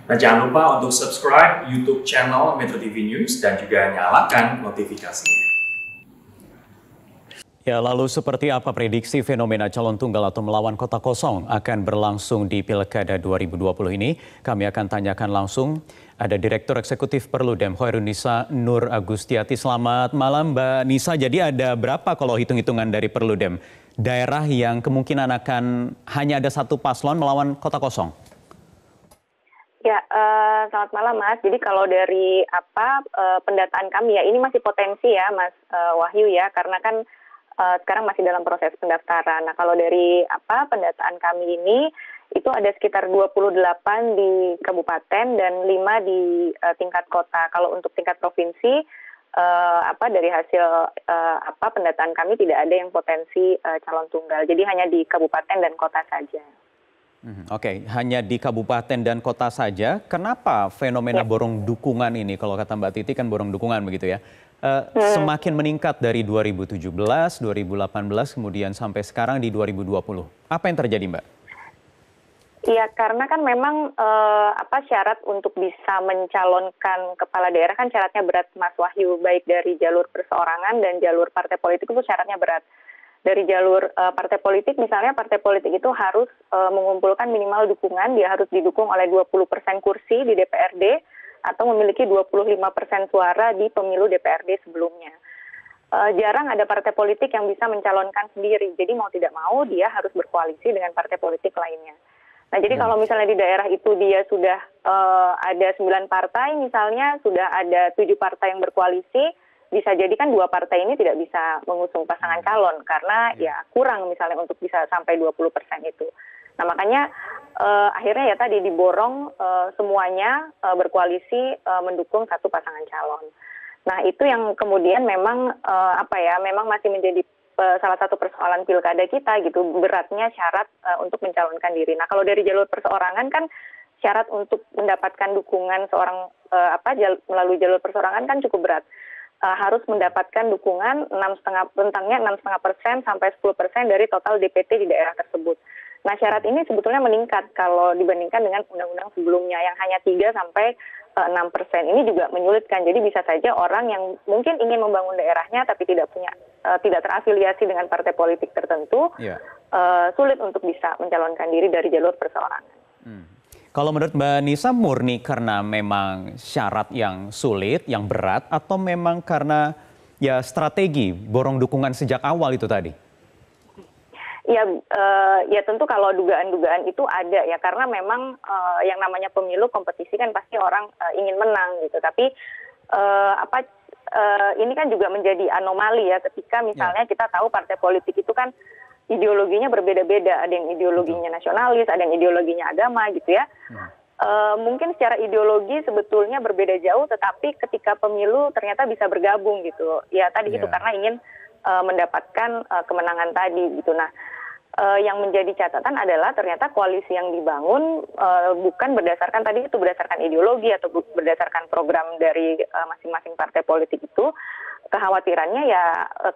Nah, jangan lupa untuk subscribe YouTube channel Metro TV News dan juga nyalakan notifikasinya. Ya, lalu seperti apa prediksi fenomena calon tunggal atau melawan kota kosong akan berlangsung di Pilkada 2020 ini? Kami akan tanyakan langsung. Ada Direktur Eksekutif Perludem Hoirunisa Nur Agustiati. Selamat malam Mbak Nisa. Jadi ada berapa kalau hitung-hitungan dari Perludem daerah yang kemungkinan akan hanya ada satu paslon melawan kota kosong? Ya, selamat malam Mas. Jadi kalau dari pendataan kami ya, ini masih potensi ya Mas Wahyu ya, karena kan sekarang masih dalam proses pendaftaran. Nah, kalau dari pendataan kami ini, itu ada sekitar 28 di kabupaten dan 5 di tingkat kota. Kalau untuk tingkat provinsi, dari hasil pendataan kami tidak ada yang potensi calon tunggal. Jadi hanya di kabupaten dan kota saja. Oke, hanya di kabupaten dan kota saja. Kenapa fenomena borong dukungan ini, kalau kata Mbak Titi kan borong dukungan begitu ya, semakin meningkat dari 2017, 2018, kemudian sampai sekarang di 2020. Apa yang terjadi, Mbak? Iya, karena kan memang syarat untuk bisa mencalonkan kepala daerah kan syaratnya berat, Mas Wahyu, baik dari jalur perseorangan dan jalur partai politik itu syaratnya berat. Dari jalur partai politik, misalnya partai politik itu harus mengumpulkan minimal dukungan, dia harus didukung oleh 20% kursi di DPRD atau memiliki 25% suara di pemilu DPRD sebelumnya. Jarang ada partai politik yang bisa mencalonkan sendiri, jadi mau tidak mau dia harus berkoalisi dengan partai politik lainnya. Nah, jadi kalau misalnya di daerah itu dia sudah ada 9 partai, misalnya sudah ada 7 partai yang berkoalisi, bisa jadi kan 2 partai ini tidak bisa mengusung pasangan calon karena ya kurang misalnya untuk bisa sampai 20% itu. Nah, makanya akhirnya ya tadi diborong semuanya berkoalisi mendukung satu pasangan calon. Nah, itu yang kemudian memang memang masih menjadi salah satu persoalan pilkada kita gitu, beratnya syarat untuk mencalonkan diri. Nah, kalau dari jalur perseorangan kan syarat untuk mendapatkan dukungan seorang melalui jalur perseorangan kan cukup berat. Harus mendapatkan dukungan 6,5% sampai 10% dari total DPT di daerah tersebut. Nah, syarat ini sebetulnya meningkat kalau dibandingkan dengan undang-undang sebelumnya yang hanya 3 sampai 6%. Ini juga menyulitkan. Jadi bisa saja orang yang mungkin ingin membangun daerahnya tapi tidak terafiliasi dengan partai politik tertentu, sulit untuk bisa mencalonkan diri dari jalur perseorangan. Kalau menurut Mbak Nisa murni karena memang syarat yang sulit, yang berat, atau memang karena ya strategi borong dukungan sejak awal itu tadi? Ya tentu kalau dugaan-dugaan itu ada ya, karena memang yang namanya pemilu kompetisi kan pasti orang ingin menang gitu. Tapi ini kan juga menjadi anomali ya ketika misalnya kita tahu partai politik itu kan ideologinya berbeda-beda, ada yang ideologinya nasionalis, ada yang ideologinya agama gitu ya. Mungkin secara ideologi sebetulnya berbeda jauh, tetapi ketika pemilu ternyata bisa bergabung gitu. Ya tadi itu karena ingin mendapatkan kemenangan tadi gitu. Nah, yang menjadi catatan adalah ternyata koalisi yang dibangun bukan berdasarkan ideologi atau berdasarkan program dari masing-masing partai politik itu. Kekhawatirannya ya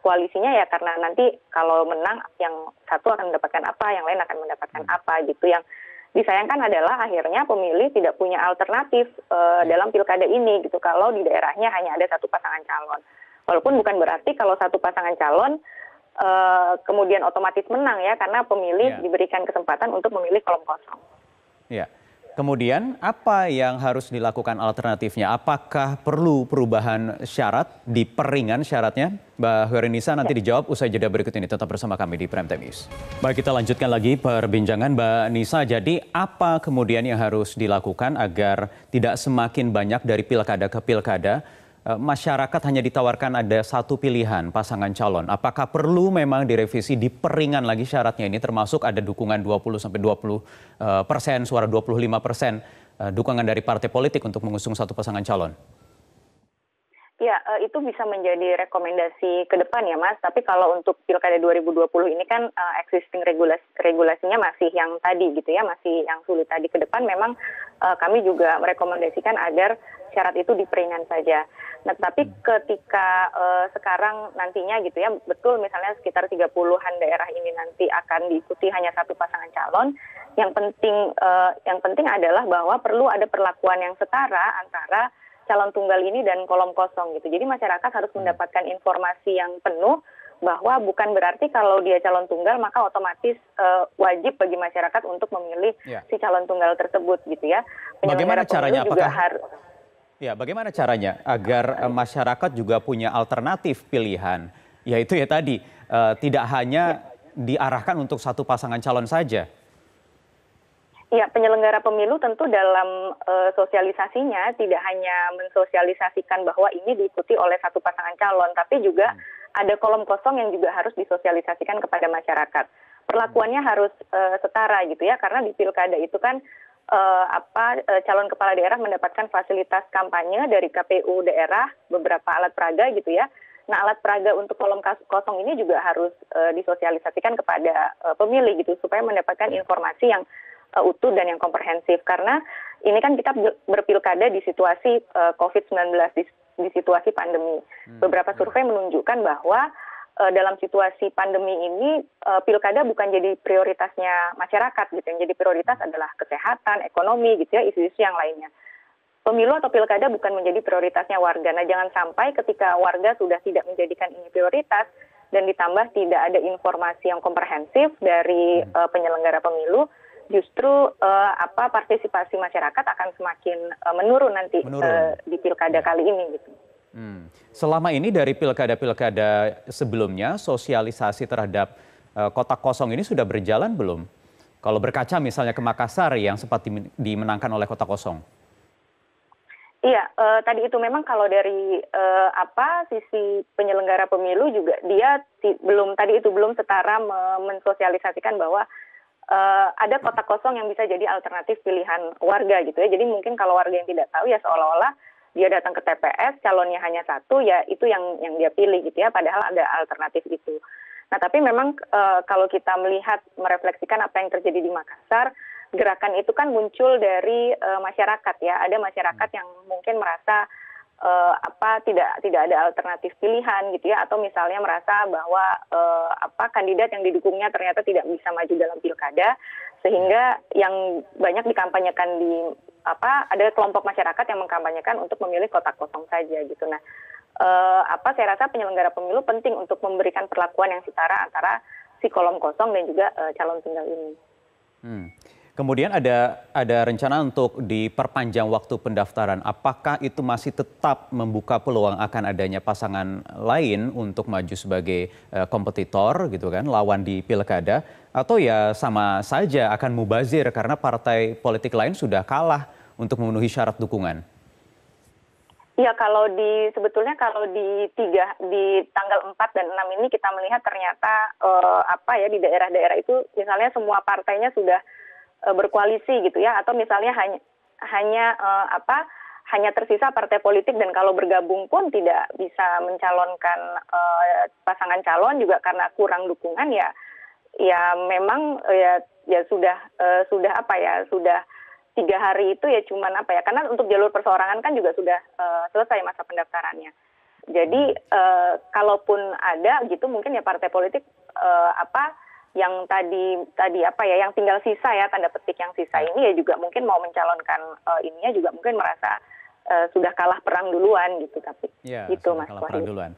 koalisinya ya karena nanti kalau menang yang satu akan mendapatkan apa, yang lain akan mendapatkan apa gitu. Yang disayangkan adalah akhirnya pemilih tidak punya alternatif dalam pilkada ini gitu kalau di daerahnya hanya ada satu pasangan calon. Walaupun bukan berarti kalau satu pasangan calon kemudian otomatis menang ya, karena pemilih diberikan kesempatan untuk memilih kolom kosong. Ya. Kemudian apa yang harus dilakukan alternatifnya? Apakah perlu perubahan syarat, diperingan syaratnya? Mbak Hoirunisa nanti dijawab usai jeda berikut ini. Tetap bersama kami di Prime Time News. Baik, kita lanjutkan lagi perbincangan Mbak Nisa. Jadi apa kemudian yang harus dilakukan agar tidak semakin banyak dari pilkada ke pilkada masyarakat hanya ditawarkan ada satu pilihan pasangan calon? Apakah perlu memang direvisi, diperingan lagi syaratnya ini, termasuk ada dukungan 20-20%, suara 25% dukungan dari partai politik untuk mengusung satu pasangan calon? Ya, itu bisa menjadi rekomendasi ke depan ya Mas, tapi kalau untuk Pilkada 2020 ini kan existing regulasinya masih yang tadi gitu ya, masih yang sulit tadi. Ke depan memang kami juga merekomendasikan agar syarat itu diperingan saja. Nah, tapi ketika sekarang nantinya gitu ya, betul misalnya sekitar 30-an daerah ini nanti akan diikuti hanya satu pasangan calon, yang penting adalah bahwa perlu ada perlakuan yang setara antara calon tunggal ini dan kolom kosong gitu. Jadi masyarakat harus mendapatkan informasi yang penuh bahwa bukan berarti kalau dia calon tunggal maka otomatis wajib bagi masyarakat untuk memilih si calon tunggal tersebut gitu ya. Bagaimana caranya? Juga harus. Ya, bagaimana caranya agar masyarakat juga punya alternatif pilihan? Yaitu ya tadi tidak hanya diarahkan untuk satu pasangan calon saja. Ya, penyelenggara pemilu tentu dalam sosialisasinya tidak hanya mensosialisasikan bahwa ini diikuti oleh satu pasangan calon, tapi juga ada kolom kosong yang juga harus disosialisasikan kepada masyarakat. Perlakuannya harus setara gitu ya, karena di pilkada itu kan calon kepala daerah mendapatkan fasilitas kampanye dari KPU daerah, beberapa alat peraga gitu ya. Nah, alat peraga untuk kolom kosong ini juga harus disosialisasikan kepada pemilih gitu, supaya mendapatkan informasi yang utuh dan yang komprehensif. Karena ini kan kita berpilkada di situasi COVID-19, di situasi pandemi. Beberapa survei menunjukkan bahwa dalam situasi pandemi ini pilkada bukan jadi prioritasnya masyarakat gitu. Yang jadi prioritas adalah kesehatan, ekonomi gitu ya, isu-isu yang lainnya. Pemilu atau pilkada bukan menjadi prioritasnya warga. Nah, jangan sampai ketika warga sudah tidak menjadikan ini prioritas dan ditambah tidak ada informasi yang komprehensif dari penyelenggara pemilu, justru partisipasi masyarakat akan semakin menurun nanti di pilkada kali ini gitu. Selama ini dari pilkada-pilkada sebelumnya sosialisasi terhadap kotak kosong ini sudah berjalan belum? Kalau berkaca misalnya ke Makassar yang sempat dimenangkan oleh kotak kosong. Iya, tadi itu memang kalau dari sisi penyelenggara pemilu juga dia belum setara mensosialisasikan bahwa ada kotak kosong yang bisa jadi alternatif pilihan warga gitu ya. Jadi mungkin kalau warga yang tidak tahu ya seolah-olah dia datang ke TPS, calonnya hanya satu, ya itu yang dia pilih gitu ya, padahal ada alternatif itu. Nah, tapi memang kalau kita merefleksikan apa yang terjadi di Makassar, gerakan itu kan muncul dari masyarakat ya. Ada masyarakat yang mungkin merasa tidak ada alternatif pilihan gitu ya, atau misalnya merasa bahwa kandidat yang didukungnya ternyata tidak bisa maju dalam pilkada, sehingga yang banyak dikampanyekan ada kelompok masyarakat yang mengkampanyekan untuk memilih kotak kosong saja gitu. Nah, saya rasa penyelenggara pemilu penting untuk memberikan perlakuan yang setara antara si kolom kosong dan juga calon tunggal ini. Kemudian ada rencana untuk diperpanjang waktu pendaftaran. Apakah itu masih tetap membuka peluang akan adanya pasangan lain untuk maju sebagai kompetitor gitu kan, lawan di pilkada, atau ya sama saja akan mubazir karena partai politik lain sudah kalah untuk memenuhi syarat dukungan? Ya, sebetulnya kalau di tanggal 4 dan 6 ini kita melihat ternyata di daerah-daerah itu misalnya semua partainya sudah berkoalisi gitu ya, atau misalnya hanya tersisa partai politik dan kalau bergabung pun tidak bisa mencalonkan pasangan calon juga karena kurang dukungan ya memang sudah 3 hari itu ya cuman karena untuk jalur perseorangan kan juga sudah selesai masa pendaftarannya. Jadi kalaupun ada gitu mungkin ya partai politik yang yang tinggal sisa ya, tanda petik yang sisa ini ya juga mungkin mau mencalonkan ininya juga mungkin merasa sudah kalah perang duluan gitu, tapi itu Mas Wahyu.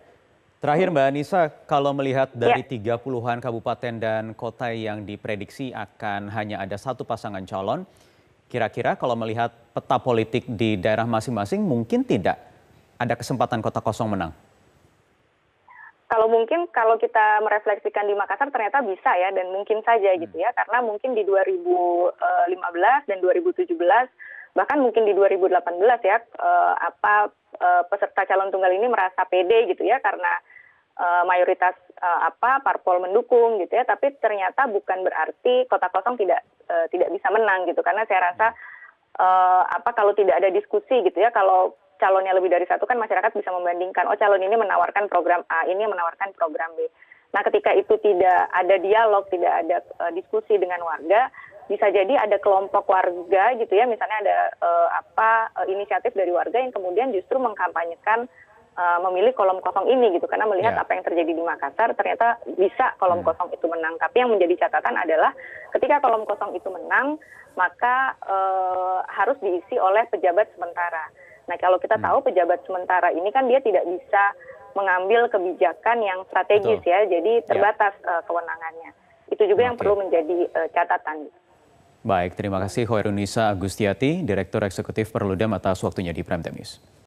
Terakhir Mbak Anissa, kalau melihat dari 30-an kabupaten dan kota yang diprediksi akan hanya ada satu pasangan calon, kira-kira kalau melihat peta politik di daerah masing-masing mungkin tidak ada kesempatan kota kosong menang? Kalau kita merefleksikan di Makassar ternyata bisa ya, dan mungkin saja gitu ya, karena mungkin di 2015 dan 2017 bahkan mungkin di 2018 ya peserta calon tunggal ini merasa pede gitu ya karena mayoritas parpol mendukung gitu ya, tapi ternyata bukan berarti kota kosong tidak bisa menang gitu, karena saya rasa kalau tidak ada diskusi gitu ya, kalau calonnya lebih dari satu kan masyarakat bisa membandingkan, oh calon ini menawarkan program A, ini menawarkan program B. Nah, ketika itu tidak ada dialog, tidak ada diskusi dengan warga, bisa jadi ada kelompok warga gitu ya, misalnya ada inisiatif dari warga yang kemudian justru mengkampanyekan memilih kolom kosong ini gitu, karena melihat apa yang terjadi di Makassar ternyata bisa kolom kosong itu menang. Tapi yang menjadi catatan adalah ketika kolom kosong itu menang, maka harus diisi oleh pejabat sementara. Nah, kalau kita tahu pejabat sementara ini kan dia tidak bisa mengambil kebijakan yang strategis ya, jadi terbatas kewenangannya. Itu juga yang perlu menjadi catatan. Baik, terima kasih Hoirunisa Agustiati, Direktur Eksekutif Perludem atas waktunya di Prime Time News.